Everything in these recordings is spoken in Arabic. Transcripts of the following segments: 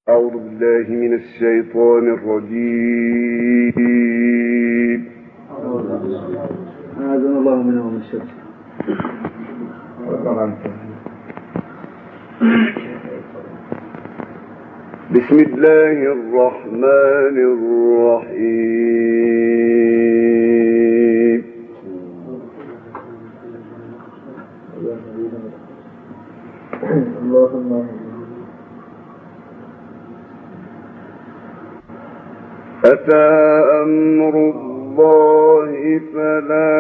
أعوذ بالله من الشيطان الرجيم. أعاذنا الله منه ومن الشر. بسم الله الرحمن الرحيم. اللهم أتى أمر الله فلا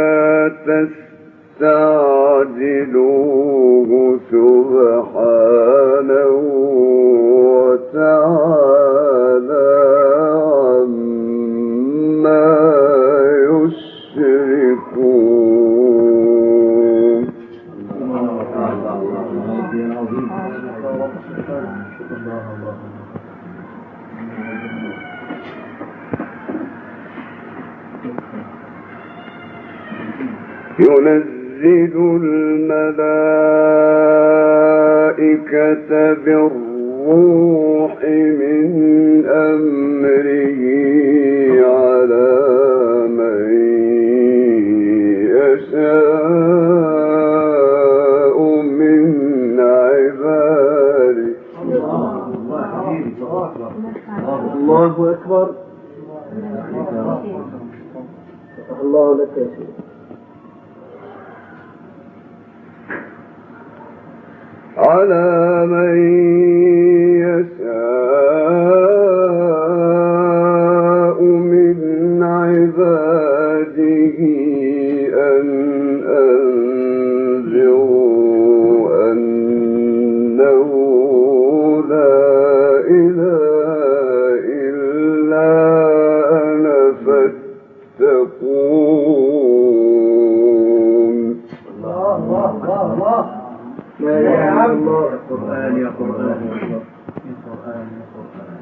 تستعجلوه سبحانه وتعالى عما يشركون. ينزل الملائكة بالروح من أمره على من يشاء من عباده. الله أكبر. الله لك يا شيخ. على من يشاء من عباده أن أنذروا أنه لا إله إلا أنا فاتقون. الله يا عم القرآن يا قرآن يا قرآن يا قرآن.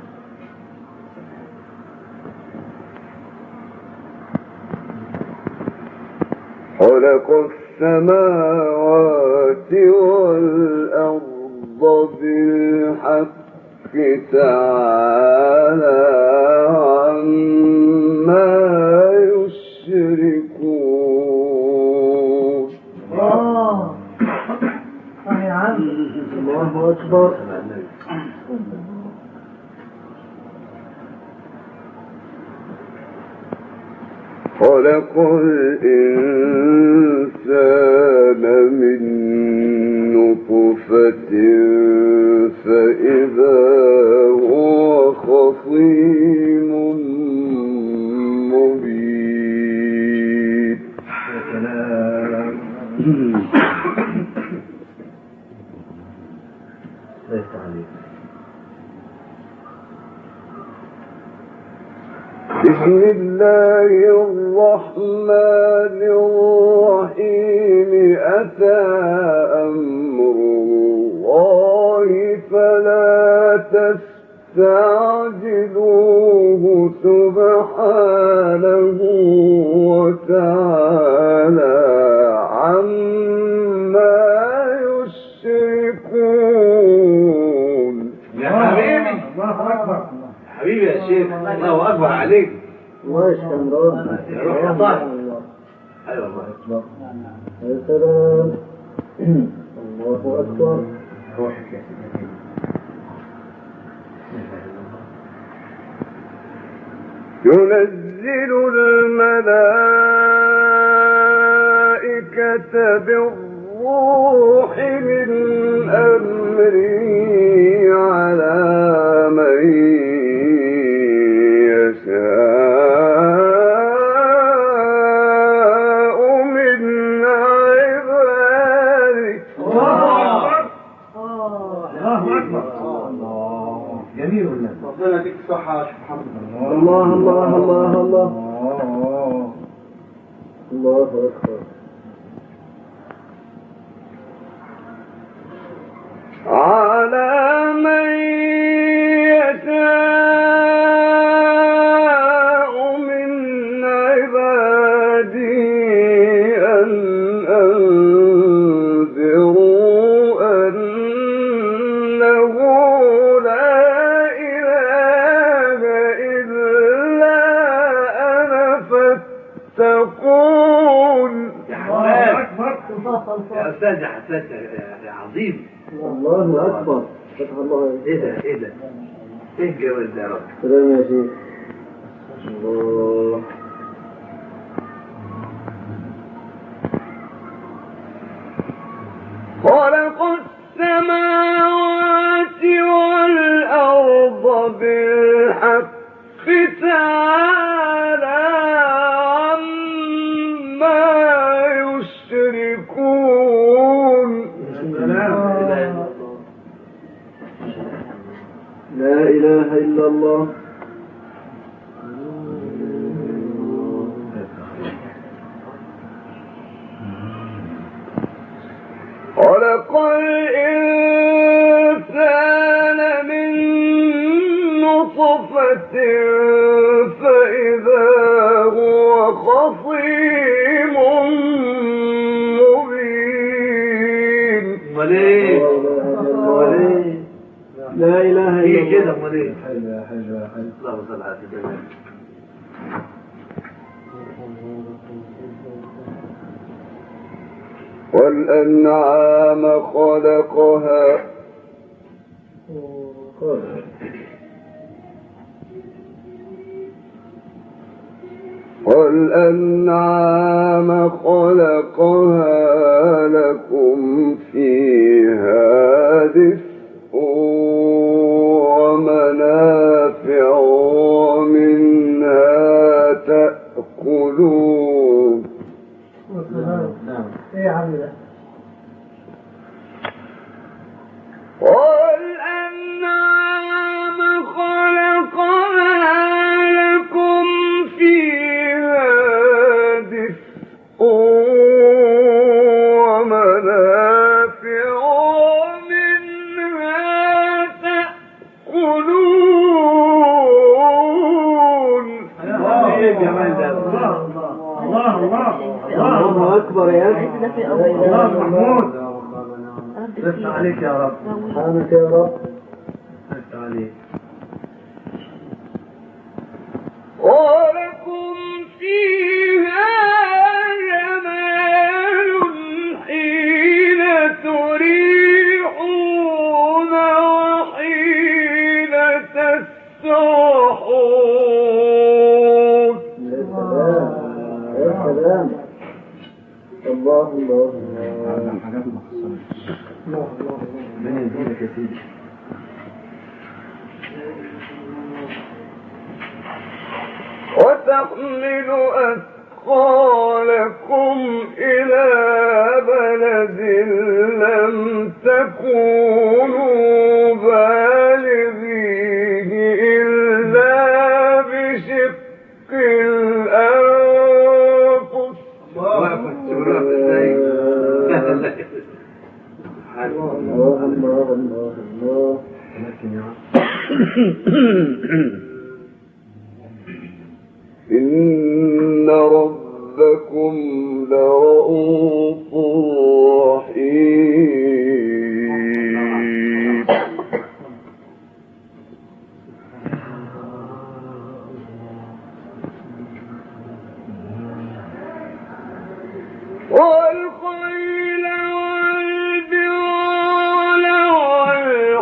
خلق السماوات والأرض بالحق تعالى عما يشركون. الله أكبر. خلق الإنسان من نطفة فإذا هو خصيم مبين. بسم الله الرحمن الرحيم. أتى أمر الله فلا تستعجلوه سبحانه وتعالى عما يشركون. يا حبيبي الله أكبر. حبيبي يا شيخ الله أكبر عليك. الله يشكرك. روح يا طاهر. أيوة الله أكبر. يا سلام. الله أكبر. روحك يا سيدي. ينزل الملائكة بالروح من أمره على من يشاء من عباده. الله أكبر. جميل والله. ربنا يديك الصحة يا شيخ محمد. الله الله الله الله. الله أكبر. على من يشاء من عباده أن أنذروا أنه لا إله يا أستاذ يا حساس يا عظيم. الله أكبر. فتح الله. إيه ده؟ إيه ده؟ إيه الجوال ده يا رب؟ سلام يا شيخ. الله. خلق السماوات والأرض بالحق تعالى عما يشركون. لا إله إلا الله. خلق الإنسان من نطفة فإذا هو خصيم مبين. لا إله إلا الله. كده أمال إيه؟ حلو يا حلو يا حلو. اللهم صل على سيدنا. والأنعام خلقها لكم فيها دفء ومنافع ومنها تأكلون. ايه يا عم ده؟ والأنعام خلقها لكم فيها دفء ومنافع ومنها تأكلون. إيه الجمال ده؟ الله أكبر يا أخي. الله محمود. بس عليك يا رب. سبحانك يا رب. بس عليك. ولكم فيها جمال حين تريحون وحين تسرحون. يا سلام. الله الله. حاجات ما حصلتش. ربنا يزيدك يا سيدي. وتحمل أثقالكم إلى بلد لم تكونوا بالغيه إلا بشق الأنفس. الله الله الله الله. إن ربكم لرؤوف رحيم. والخيل والبغال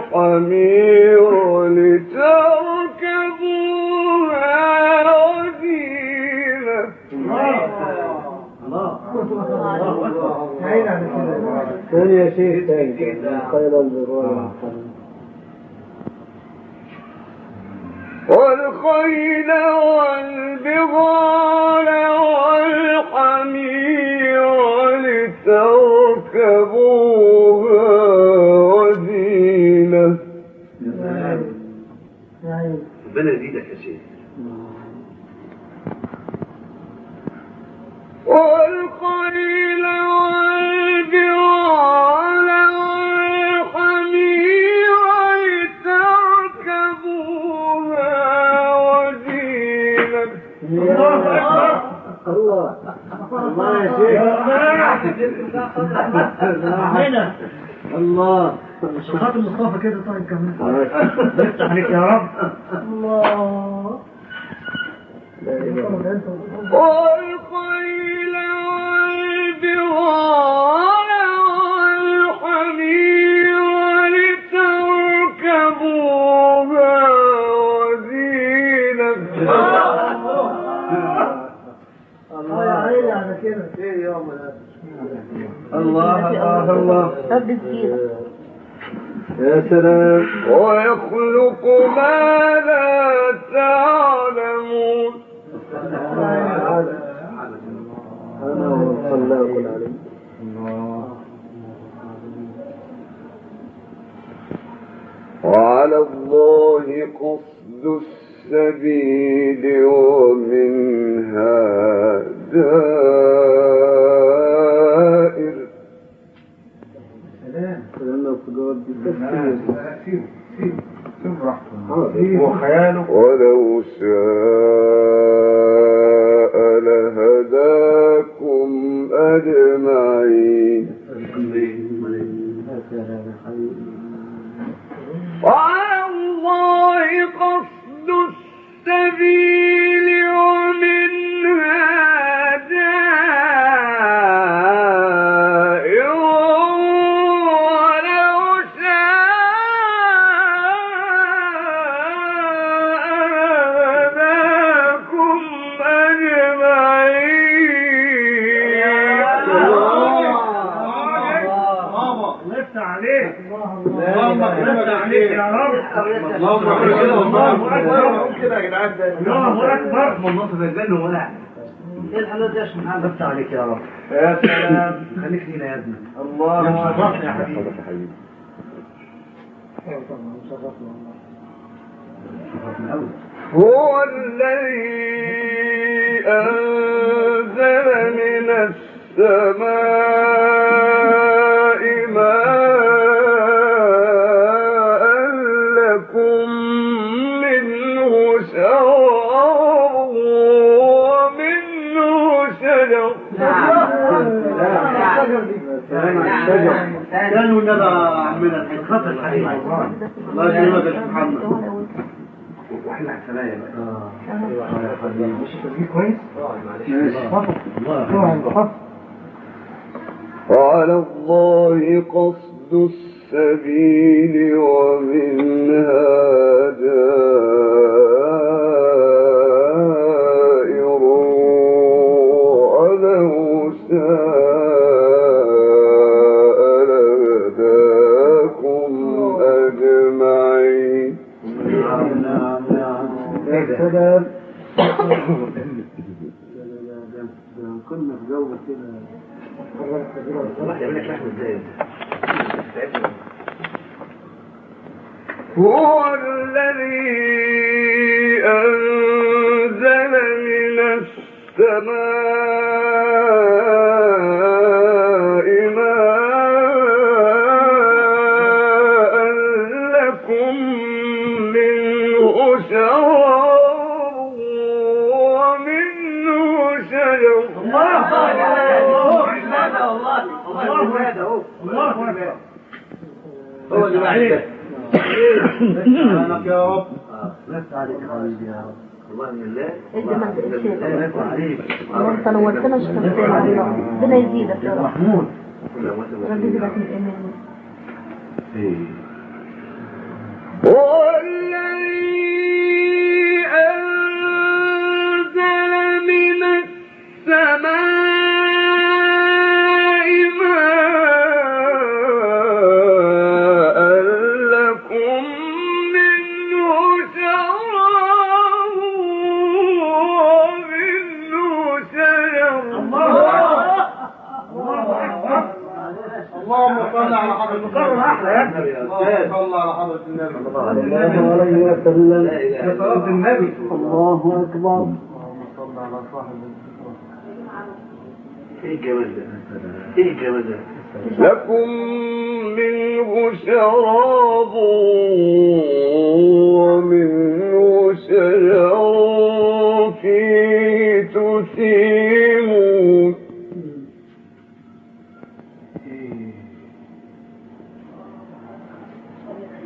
والحمير لتركبوها وزينة. ثاني يا شيخ ثاني. خير البرار. والخيل والبغال والحمير لتركبوها وزينة. ربنا يزيدك يا شيخ. والخيل والبغال والحمير لتركبوها وزينة. الله الله يا شيخ. الله. خاطر مصطفى كده. طيب كمان افتح عليك يا رب. الله. والخيل والبغال كده. ايه يا ولد؟ الله الله الله. ثبت كده. يا سلام. ويخلق ما لا تعلمون. أنا وصلاك عليه. وعلى الله قصد السبيل ومنها دائر. لأنه في جواب وخياله ولو شاء لهداكم أجمعين. وعلى الله قصد السبيل ومنها دائر. ولو شاء لهداكم أجمعين. لسه عليك. اللهم اكرمك عليك يا رب. اللهم اكرمك الله أكبر. كده يا جدعان. الله أكبر. منصف الجنة ولا ايه الحلوة دي يا شيخ محمد؟ لسه عليك يا رب. يا سلام. خليك لينا يا ابني. الله شرفنا يا حبيبي. حبيبي طبعا شرفنا والله. هو الذي أنزل من السماء ماء لكم منه شراب ومنه شجر. كانوا ندى عمنا خطر الحبيب. الله يكرمك يا شيخ محمد. واحنا حسنايا مش تسجيل كويس؟ وعلى الله قصد السبيل ومنها دائر. ولو شاء لهداكم أجمعين. سلام. كنا في جو كده. الله يعمل لك لحم ازاي؟ هو الذي أنزل من السماء ماء لكم منه شراب ومنه شجر. هو اللي بعده. سبحانك يا رب. لسه عليك يا حبيبي يا رب. الله من الله. انت ما تقلش. لسه عليك. انت نورتنا شكرا على الله. ربنا يزيدك يا رب. محمود. ربنا يزيدك من ايمان. هو الذي أنزل من السماء ماء لكم منه شراب ومنه شجر. اللهم صل على حضرة النبي. احلى يا ابني. اللهم صل على حضرة النبي. الله عليه وسلم. يا صلاة النبي. الله أكبر. اللهم صل على صاحب الذكر. ايه الجواز ده؟ ايه الجواز ده؟ لكم منه شراب ومنه شجر فيه تسيمون.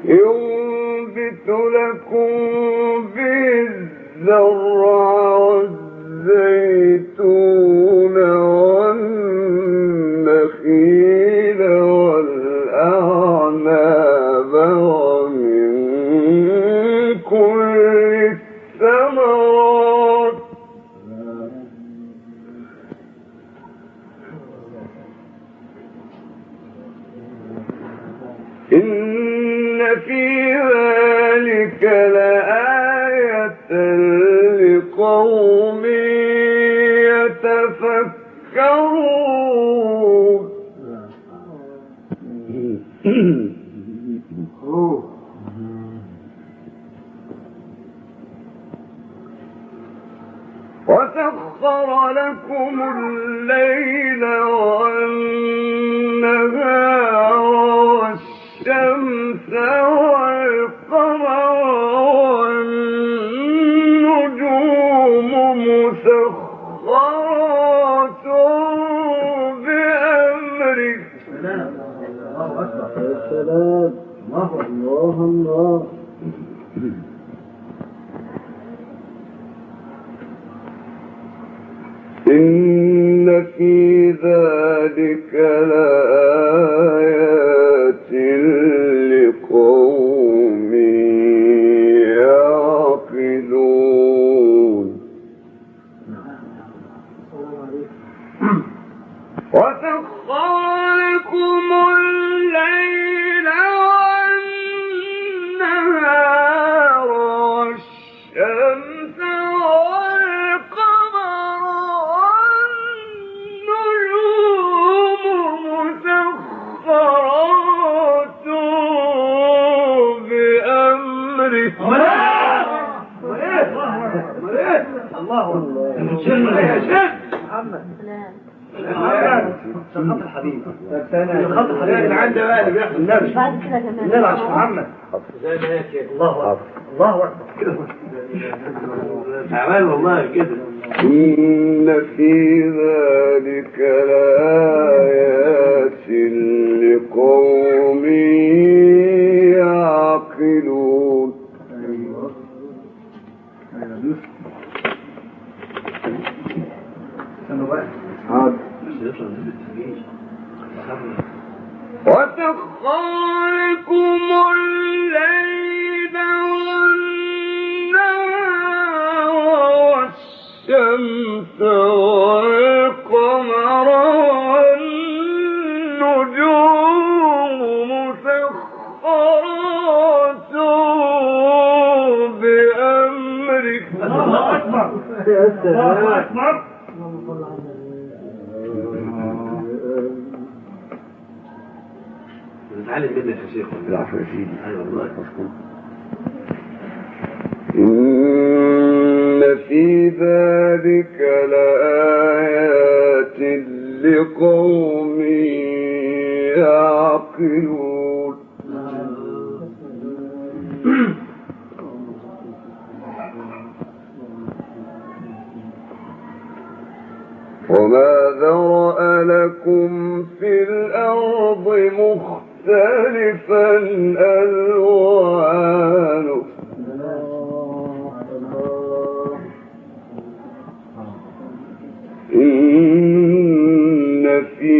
ينبت لكم به الزرع والزيتون والنخيل والأعناب ومن كل الثمرات لآية لقوم يتفكرون وسخر لكم الليل والنهار والشمس والقمر والنجوم مسخرات بأمره. الله أكبر. السلام. الله الله. إن في ذلك لآيات لقوم يعقلون. وسخر لكم الليل والنهار والشمس والقمر والنجوم مسخرات بأمره. الله سلام. الحبيب الخط الحبيب اللي عنده بقى اللي بيحصل النبي بعد كده كمان النبي عشان محمد زي ما هي كده. الله اكبر الله اكبر. عمال والله كده. إن في ذلك لآيات لقوم يعقلون. وسخر لكم الليل والنهار والشمس والقمر والنجوم مسخرات بأمره. الله أكبر. الله أكبر. نتعلم منك يا شيخ. العفو يا سيدي. ايوه والله. إن في ذلك لآيات لقوم يعقلون. وما ذرأ لكم في الأرض مختلفا ألوانه إن في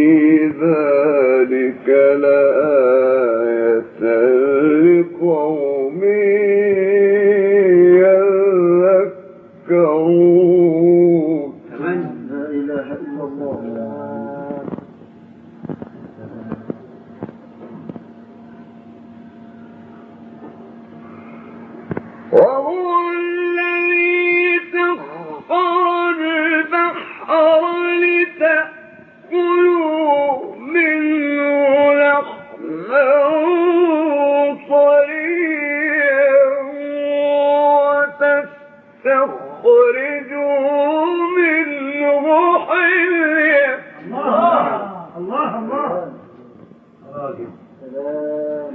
ذلك لآية لقوم يذكرون. لا إله إلا الله. وهو الذي سخر البحر لتأكلوا منه لحما طريا وتستخرجوا منه حليا. الله الله.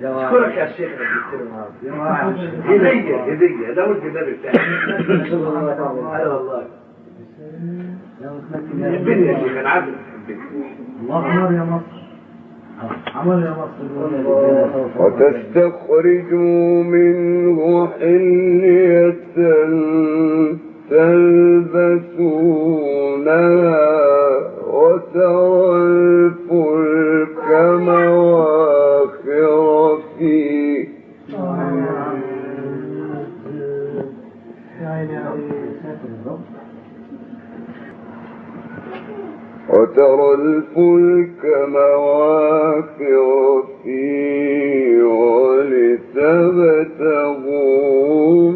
اشكرك يا شيخ هدية ده ولد النبي بتاعي. ايوه والله. يحبني يا شيخ انا عارف. الله عمر يا مصر. عمر يا مصر. وتستخرجوا منه حلية تلبسونها وترى الفلك مواخر فيه وترى الفلك مواخر فيه ولتبتغوا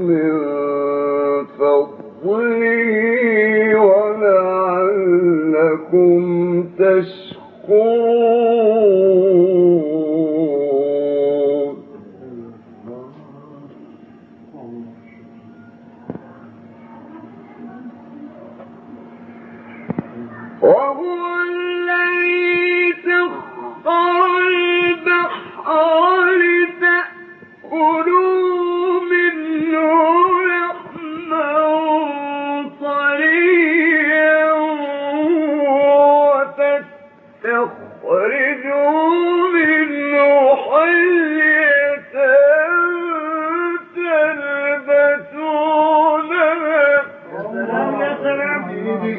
سيدي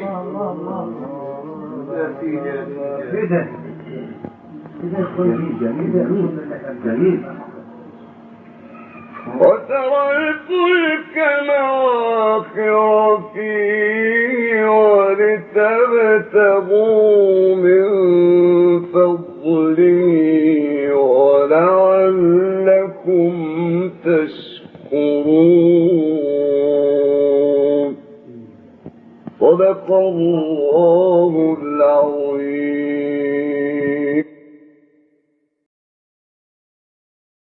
يا سيدي كده كده كويس جميل وترى الفلك مواخر فيه ولتبتغوا من فضله ولعلكم تشكرون. صدق الله